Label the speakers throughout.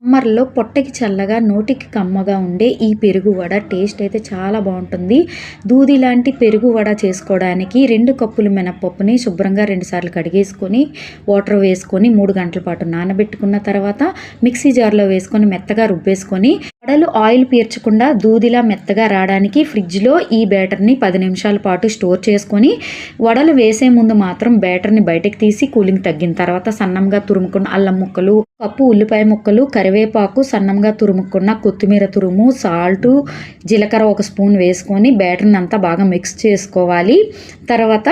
Speaker 1: సమ్మర్‌లో పొట్టకి చల్లగా, నోటికి కమ్మగా ఉండే ఈ పెరుగు వడ టేస్ట్ అయితే చాలా బావుంటుంది. దూది లాంటి పెరుగు వడ చేసుకోవడానికి 2 కప్పులు మినపప్పుని శుభ్రంగా 2 సార్లు కడిగేసుకొని, వాటర్ వేసుకొని 3 గంటల పాటు నానబెట్టుకున్న తర్వాత మిక్సీ జార్‌లో వేసుకొని మెత్తగా రుబ్బేసుకొని, వడలు ఆయిల్ పీల్చకుండా దూదిలా మెత్తగా రావడానికి ఫ్రిడ్జ్‌లో ఈ బ్యాటర్‌ని 10 నిమిషాల పాటు స్టోర్ చేసుకొని, వడలు వేసే ముందు మాత్రం బ్యాటర్‌ని బయటకి తీసి కూలింగ్ తగ్గిన తర్వాత సన్నంగా తురుముకున్న అల్లం ముక్కలు, కప్పు ఉల్లిపాయ ముక్కలు, కరివేపాకు, సన్నంగా తురుముకున్న కొత్తిమీర తురుము, సాల్టు, జీలకర్ర 1 స్పూన్ వేసుకొని బ్యాటర్‌ని అంతా బాగా మిక్స్ చేసుకోవాలి. తర్వాత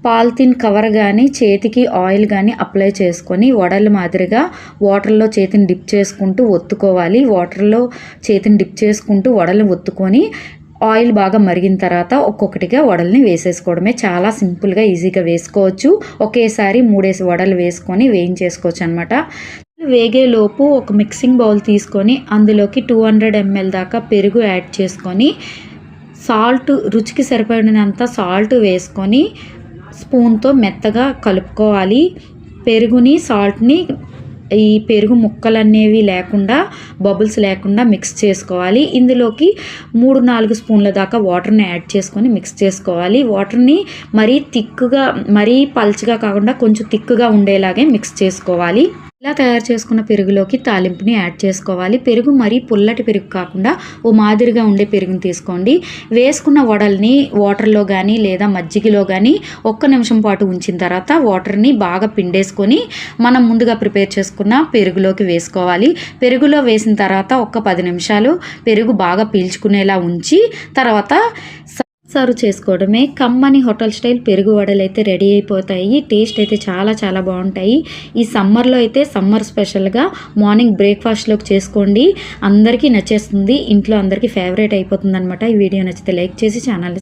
Speaker 1: పాలిథిన్ కవర్ కానీ, చేతికి ఆయిల్ కానీ అప్లై చేసుకొని వడల మాదిరిగా వాటర్‌లో చేతిని డిప్ చేసుకుంటూ ఒత్తుకోవాలి. వాటర్‌లో చేతిని డిప్ చేసుకుంటూ వడలు ఒత్తుకొని ఆయిల్ బాగా మరిగిన తర్వాత ఒక్కొక్కటిగా వడల్ని వేసేసుకోవడమే. చాలా సింపుల్‌గా ఈజీగా వేసుకోవచ్చు. ఒకేసారి 3 వడలు వేసుకొని వేయించేసుకోవచ్చు అనమాట. వేగేలోపు ఒక మిక్సింగ్ బౌల్ తీసుకొని అందులోకి 200 ml దాకా పెరుగు యాడ్ చేసుకొని, సాల్ట్ రుచికి సరిపడినంత సాల్ట్ వేసుకొని స్పూన్‌తో మెత్తగా కలుపుకోవాలి. పెరుగుని, సాల్ట్‌ని ఈ పెరుగు ముక్కలనేవి లేకుండా, బబుల్స్ లేకుండా మిక్స్ చేసుకోవాలి. ఇందులోకి 3-4 స్పూన్ల దాకా వాటర్‌ని యాడ్ చేసుకొని మిక్స్ చేసుకోవాలి. వాటర్‌ని మరీ థిక్‌గా, మరీ పల్చగా కాకుండా కొంచెం థిక్‌గా ఉండేలాగే మిక్స్ చేసుకోవాలి. ఇలా తయారు చేసుకున్న పెరుగులోకి తాలింపుని యాడ్ చేసుకోవాలి. పెరుగు మరీ పుల్లటి పెరుగు కాకుండా ఓ మాదిరిగా ఉండే పెరుగుని తీసుకోండి. వేసుకున్న వడల్ని వాటర్‌లో కానీ లేదా మజ్జిగలో కానీ 1 నిమిషం పాటు ఉంచిన తర్వాత వాటర్‌ని బాగా పిండేసుకొని మనం ముందుగా ప్రిపేర్ చేసుకున్న పెరుగులోకి వేసుకోవాలి. పెరుగులో వేసిన తర్వాత ఒక 10 నిమిషాలు పెరుగు బాగా పీల్చుకునేలా ఉంచి తర్వాత సర్వ్ చేసుకోవడమే. కమ్మని హోటల్ స్టైల్ పెరుగు వడలు అయితే రెడీ అయిపోతాయి. టేస్ట్ అయితే చాలా చాలా బాగుంటాయి. ఈ సమ్మర్లో అయితే సమ్మర్ స్పెషల్గా మార్నింగ్ బ్రేక్ఫాస్ట్లోకి చేసుకోండి. అందరికీ నచ్చేస్తుంది. ఇంట్లో అందరికీ ఫేవరెట్ అయిపోతుంది అనమాట. ఈ వీడియో నచ్చితే లైక్ చేసి ఛానల్